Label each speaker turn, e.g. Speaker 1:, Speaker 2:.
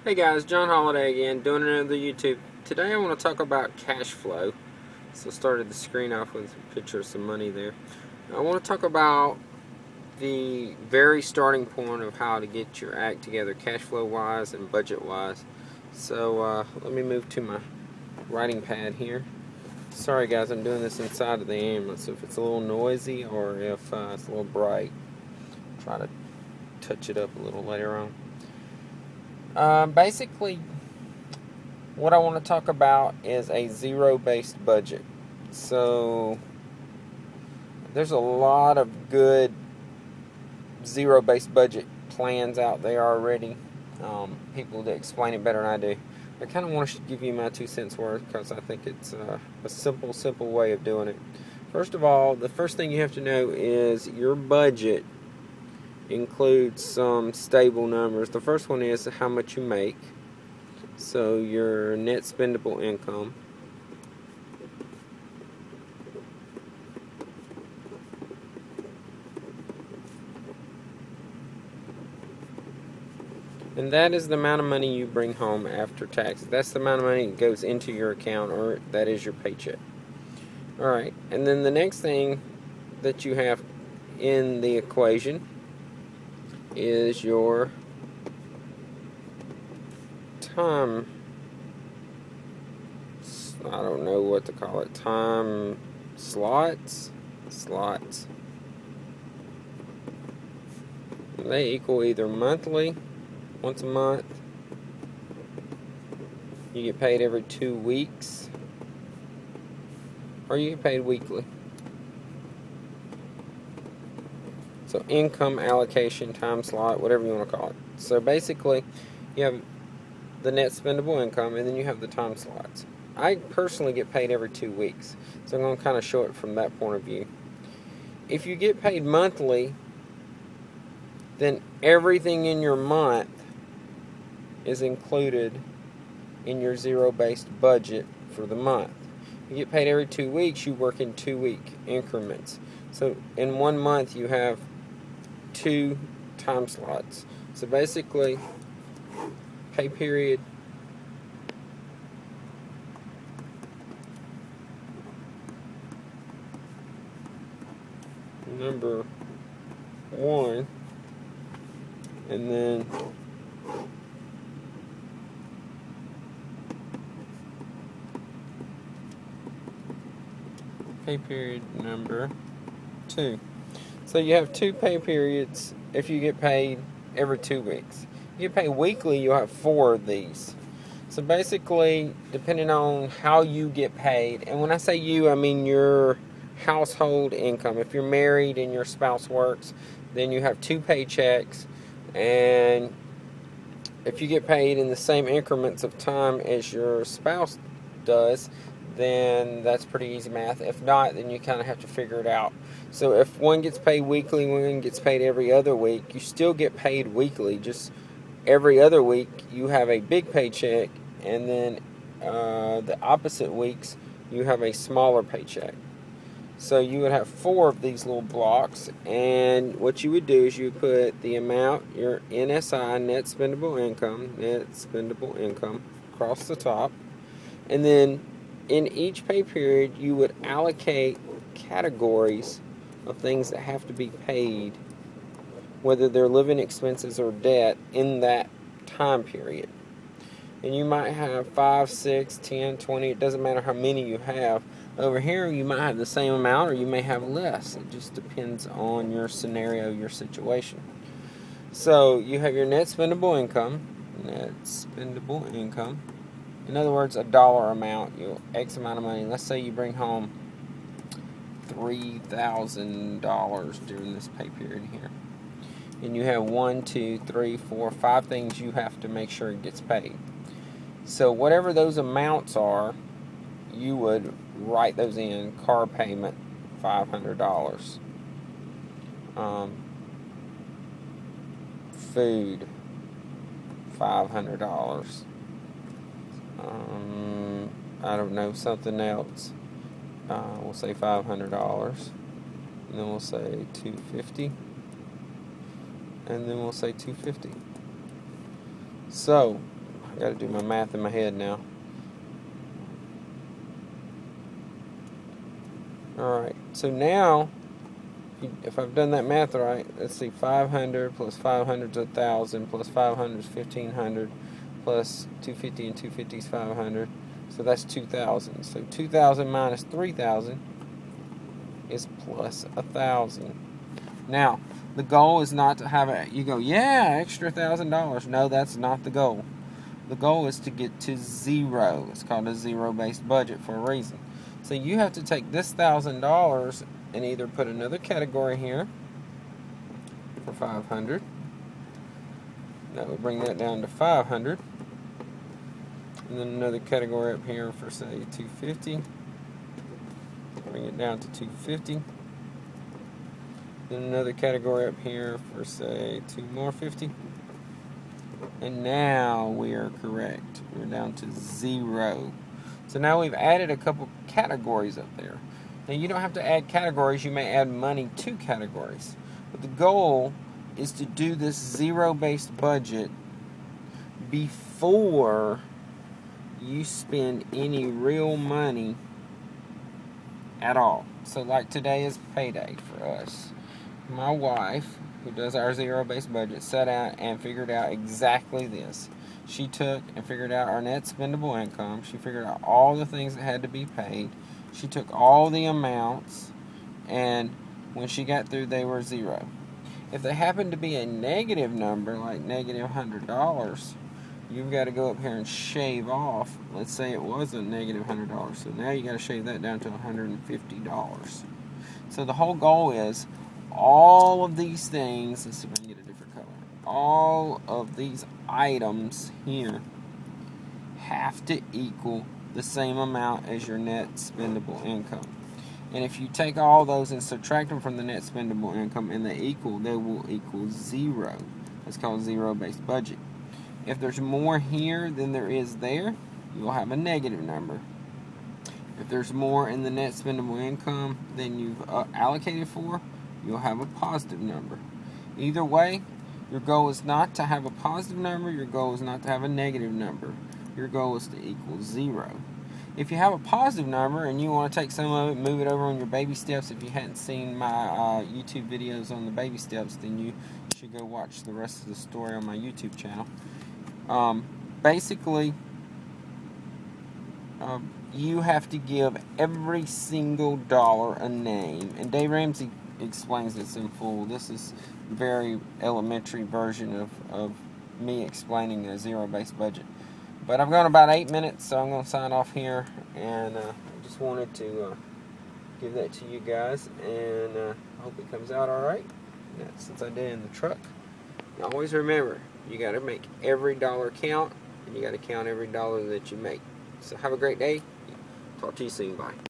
Speaker 1: Hey guys, John Holiday again, doing another YouTube. Today I want to talk about cash flow. So I started the screen off with a picture of some money there. I want to talk about the very starting point of how to get your act together cash flow wise and budget wise. So let me move to my writing pad here. Sorry guys, I'm doing this inside of the ambulance. If it's a little noisy or if it's a little bright, try to touch it up a little later on. Basically, what I want to talk about is a zero-based budget. So there's a lot of good zero-based budget plans out there already. People that explain it better than I do. I kind of want to give you my 2 cents worth because I think it's a simple way of doing it. First of all, the first thing you have to know is your budget includes some stable numbers. The first one is how much you make. So your net spendable income. And that is the amount of money you bring home after taxes. That's the amount of money that goes into your account, or that is your paycheck. Alright, and then the next thing that you have in the equation is your time. I don't know what to call it. Time slots. They equal either monthly, once a month. You get paid every 2 weeks, or you get paid weekly. So income allocation, time slot, whatever you want to call it. So basically, you have the net spendable income, and then you have the time slots. I personally get paid every 2 weeks, so I'm going to kind of show it from that point of view. If you get paid monthly, then everything in your month is included in your zero-based budget for the month. You get paid every 2 weeks, you work in 2-week increments. So in 1 month you have 2 time slots. So basically, pay period number 1, and then pay period number 2. So you have 2 pay periods if you get paid every 2 weeks. If you get paid weekly, you'll have 4 of these. So basically, depending on how you get paid, and when I say you, I mean your household income. If you're married and your spouse works, then you have 2 paychecks, and if you get paid in the same increments of time as your spouse does, then that's pretty easy math. If not, then you kind of have to figure it out. So if one gets paid weekly, one gets paid every other week, you still get paid weekly. Just every other week you have a big paycheck, and then the opposite weeks you have a smaller paycheck. So you would have 4 of these little blocks, and what you would do is you would put the amount, your NSI, net spendable income, across the top, and then in each pay period you would allocate categories of things that have to be paid, whether they're living expenses or debt, in that time period. And you might have 5, 6, 10, 20, it doesn't matter how many you have. Over here you might have the same amount, or you may have less. It just depends on your scenario, your situation. So you have your net spendable income. In other words, a dollar amount, X amount of money. Let's say you bring home $3,000 during this pay period here. And you have 1, 2, 3, 4, 5 things you have to make sure it gets paid. So whatever those amounts are, you would write those in. Car payment, $500. Food, $500. I don't know, something else. We'll say $500. And then we'll say $250. And then we'll say $250. So I got to do my math in my head now. Alright, so now, if I've done that math right, let's see, 500 plus 500 is 1,000, plus 500 is 1,500, plus 250 and 250 is 500, so that's 2,000. So 2,000 minus 3,000 is plus 1,000. Now, the goal is not to have it, you go, yeah, extra $1,000. No, that's not the goal. The goal is to get to zero. It's called a zero-based budget for a reason. So you have to take this $1,000 and either put another category here for 500. That would bring that down to 500. And then another category up here for, say, 250. Bring it down to 250. Then another category up here for, say, 2 more 50. And now we are correct. We're down to 0. So now we've added a couple categories up there. Now you don't have to add categories, you may add money to categories. But the goal is to do this zero-based budget before you spend any real money at all. So like today is payday for us. My wife, who does our zero-based budget, sat out and figured out exactly this. She took and figured out our net spendable income. She figured out all the things that had to be paid. She took all the amounts, and when she got through, they were 0. If they happen to be a negative number, like negative $100, you've got to go up here and shave off. Let's say it was a negative $100. So now you got to shave that down to $150. So the whole goal is all of these things, let's see if I can get a different color. All of these items here have to equal the same amount as your net spendable income. And if you take all those and subtract them from the net spendable income and they will equal 0. That's called zero-based budget. If there's more here than there is there, you'll have a negative number. If there's more in the net spendable income than you've allocated for, you'll have a positive number. Either way, your goal is not to have a positive number, your goal is not to have a negative number. Your goal is to equal 0. If you have a positive number and you want to take some of it, move it over on your baby steps. If you hadn't seen my YouTube videos on the baby steps, then you should go watch the rest of the story on my YouTube channel. Basically, you have to give every single dollar a name. And Dave Ramsey explains this in full. This is a very elementary version of me explaining a zero-based budget. But I've gone about 8 minutes, so I'm going to sign off here. And I just wanted to give that to you guys. And I hope it comes out alright. Since I did it in the truck. And always remember, you got to make every dollar count. And you got to count every dollar that you make. So have a great day. Talk to you soon. Bye.